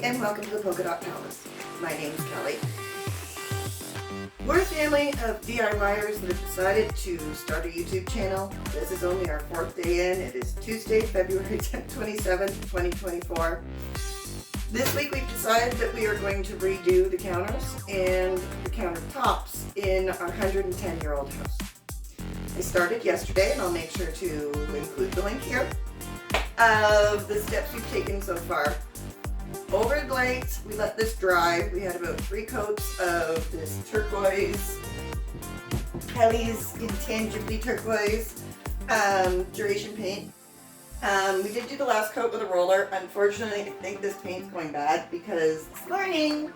and welcome to the Polka Dot Palace. My name's Kelly. We're a family of DIYers that have decided to start a YouTube channel. This is only our 4th day in. It is Tuesday, February 27th, 2024. This week we've decided that we are going to redo the counters and the countertops in our 110-year-old house. I started yesterday, and I'll make sure to include the link here of the steps we've taken so far. Overnight, we let this dry. We had about 3 coats of this turquoise, Kelly's Intangibly Turquoise duration paint. We did do the last coat with a roller. Unfortunately, I think this paint's going bad because this morning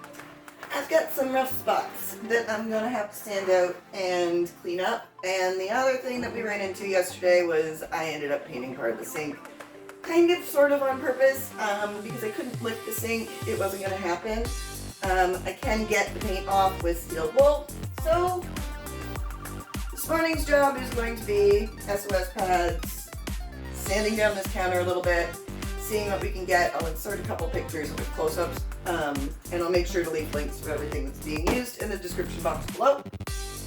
I've got some rough spots that I'm going to have to sand out and clean up. And the other thing that we ran into yesterday was I ended up painting part of the sink. Kind of, sort of on purpose, because I couldn't lift the sink. It wasn't going to happen. I can get the paint off with steel wool. So, this morning's job is going to be SOS pads, sanding down this counter a little bit, seeing what we can get. I'll insert a couple pictures with close-ups, and I'll make sure to leave links for everything that's being used in the description box below.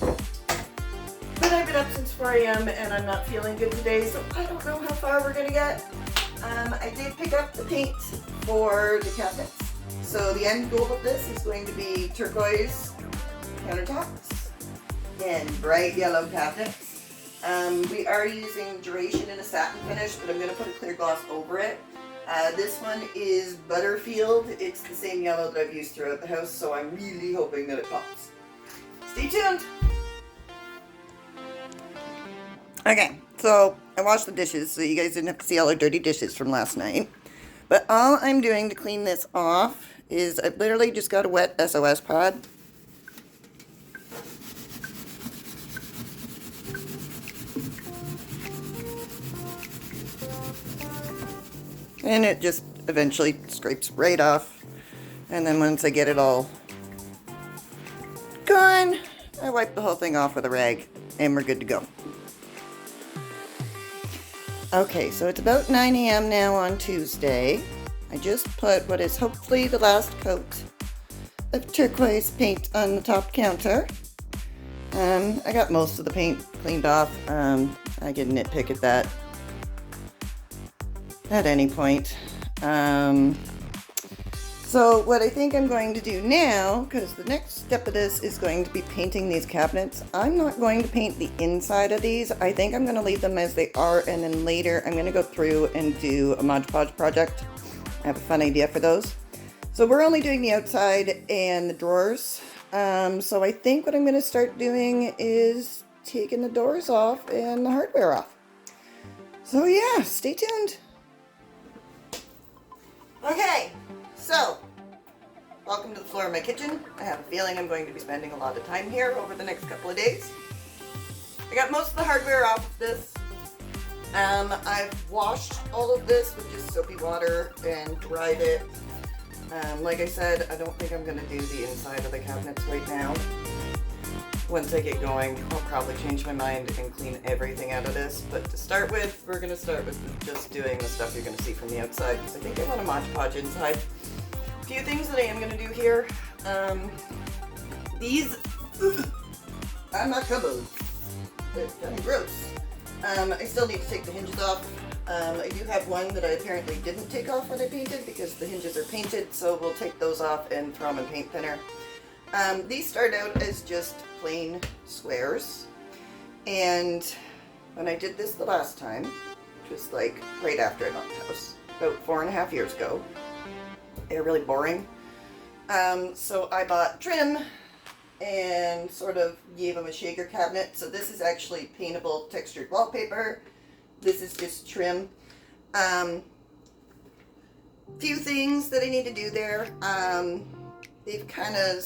But I've been up since 4 a.m. and I'm not feeling good today, so I don't know how far we're going to get. I did pick up the paint for the cabinets. So the end goal of this is going to be turquoise countertops and bright yellow cabinets. We are using duration in a satin finish, but I'm going to put a clear gloss over it. This one is Butterfield. It's the same yellow that I've used throughout the house, so I'm really hoping that it pops. Stay tuned! Okay, so I washed the dishes so you guys didn't have to see all our dirty dishes from last night. But all I'm doing to clean this off is I've literally just got a wet SOS pad. And it just eventually scrapes right off. And then once I get it all gone, I wipe the whole thing off with a rag and we're good to go. Okay, so it's about 9 a.m. now on Tuesday. I just put what is hopefully the last coat of turquoise paint on the top counter. I got most of the paint cleaned off. I can nitpick at that at any point. So what I think I'm going to do now, because the next step of this is going to be painting these cabinets. I'm not going to paint the inside of these. I think I'm going to leave them as they are, and then later I'm going to go through and do a Mod Podge project. I have a fun idea for those. So we're only doing the outside and the drawers. So I think what I'm going to start doing is taking the doors off and the hardware off. So yeah, stay tuned. Okay. So, welcome to the floor of my kitchen. I have a feeling I'm going to be spending a lot of time here over the next couple of days. I got most of the hardware off of this. I've washed all of this with just soapy water and dried it. Like I said, I don't think I'm going to do the inside of the cabinets right now. Once I get going, I'll probably change my mind and clean everything out of this. But to start with, we're going to start with just doing the stuff you're going to see from the outside, because I think I want a Mod Podge inside. A few things that I am going to do here. These are not cupboards. They're kind of gross. I still need to take the hinges off. I do have one that I apparently didn't take off when I painted because the hinges are painted, so we'll take those off and throw them in paint thinner. These start out as just plain squares, and when I did this the last time, which was like right after I bought the house, about 4.5 years ago, they're really boring. So I bought trim and sort of gave them a shaker cabinet. So this is actually paintable textured wallpaper. This is just trim. Few things that I need to do there. They've kind of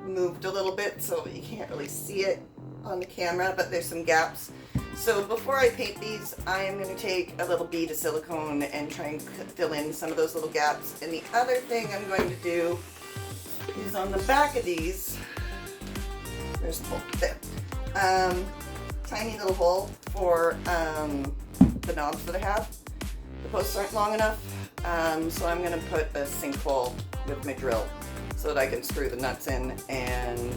moved a little bit, so you can't really see it on the camera, but there's some gaps. So before I paint these, I am going to take a little bead of silicone and try and fill in some of those little gaps. And the other thing I'm going to do is on the back of these, there's a hole there, tiny little hole for the knobs that I have. The posts aren't long enough, so I'm going to put a sinkhole with my drill so that I can screw the nuts in and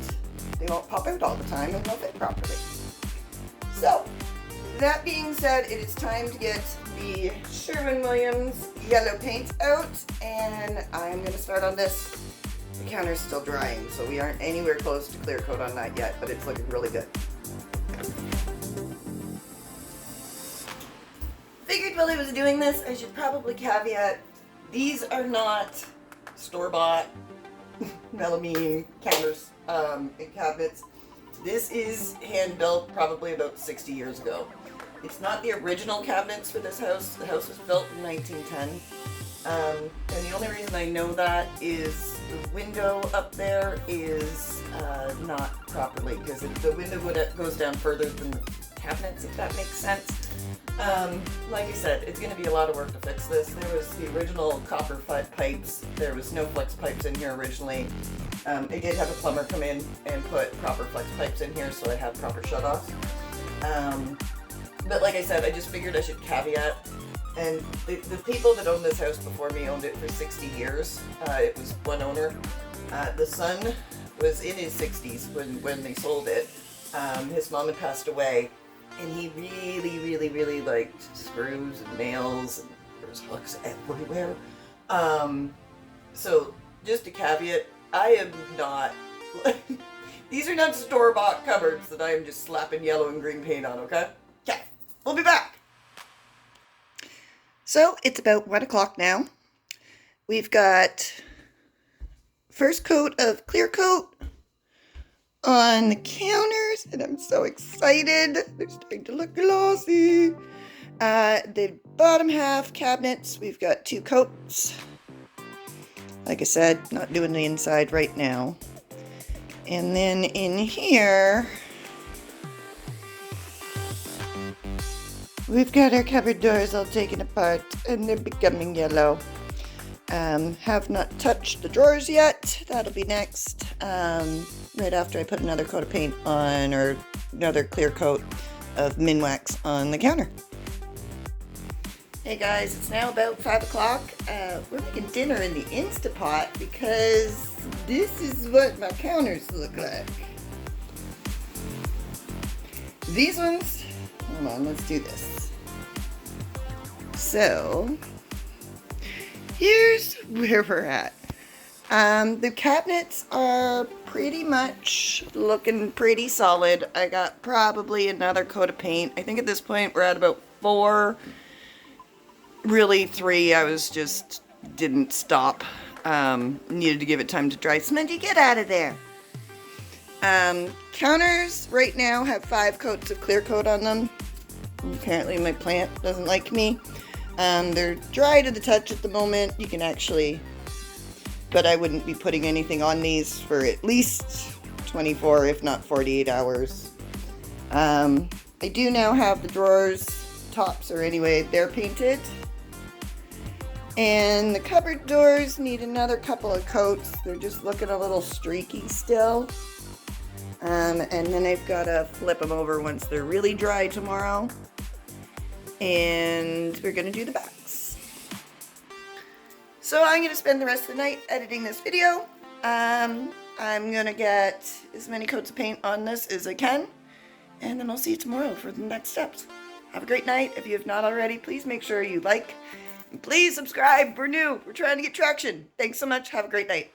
they won't pop out all the time and they'll fit properly. So, that being said, it is time to get the Sherwin-Williams yellow paint out, and I'm going to start on this. The counter's still drying, so we aren't anywhere close to clear coat on that yet, but it's looking really good. Figured while I was doing this, I should probably caveat, these are not store-bought melamine counters and cabinets. This is hand-built probably about 60 years ago. It's not the original cabinets for this house. The house was built in 1910. And the only reason I know that is the window up there is not properly, because the window goes down further than the cabinets, if that makes sense. Like I said, it's going to be a lot of work to fix this. There was the original copper pipes. There was no flex pipes in here originally. I did have a plumber come in and put proper flex pipes in here, so I have proper shutoffs. But like I said, I just figured I should caveat. And the people that owned this house before me owned it for 60 years. It was one owner. The son was in his 60s when they sold it. His mom had passed away, and he really liked screws and nails, and there was hooks everywhere. So just a caveat, I am not, these are not store-bought cupboards that I am just slapping yellow and green paint on, okay? Okay, we'll be back. So it's about 1 o'clock now. We've got first coat of clear coat on the counters, and I'm so excited. They're starting to look glossy. The bottom half cabinets, we've got 2 coats. Like I said, not doing the inside right now. And then in here, we've got our cupboard doors all taken apart, and they're becoming yellow. Have not touched the drawers yet. That'll be next. Right after I put another coat of paint on, or another clear coat of Minwax on the counter. Hey guys, it's now about 5 o'clock. We're making dinner in the Instapot because this is what my counters look like. These ones, hold on, let's do this. So, here's where we're at. The cabinets are pretty much looking pretty solid. I got probably another coat of paint. I think at this point we're at about 4, really 3. I was just didn't stop. Needed to give it time to dry. Smudgy, get out of there. Counters right now have 5 coats of clear coat on them. Apparently my plant doesn't like me. They're dry to the touch at the moment. You can actually, but I wouldn't be putting anything on these for at least 24, if not 48 hours. I do now have the drawers, tops, or anyway, they're painted. And the cupboard doors need another couple of coats. They're just looking a little streaky still. And then I've got to flip them over once they're really dry tomorrow. And we're going to do the backs. So I'm going to spend the rest of the night editing this video. I'm going to get as many coats of paint on this as I can. And then I'll see you tomorrow for the next steps. Have a great night. If you have not already, please make sure you like. And please subscribe. We're new. We're trying to get traction. Thanks so much. Have a great night.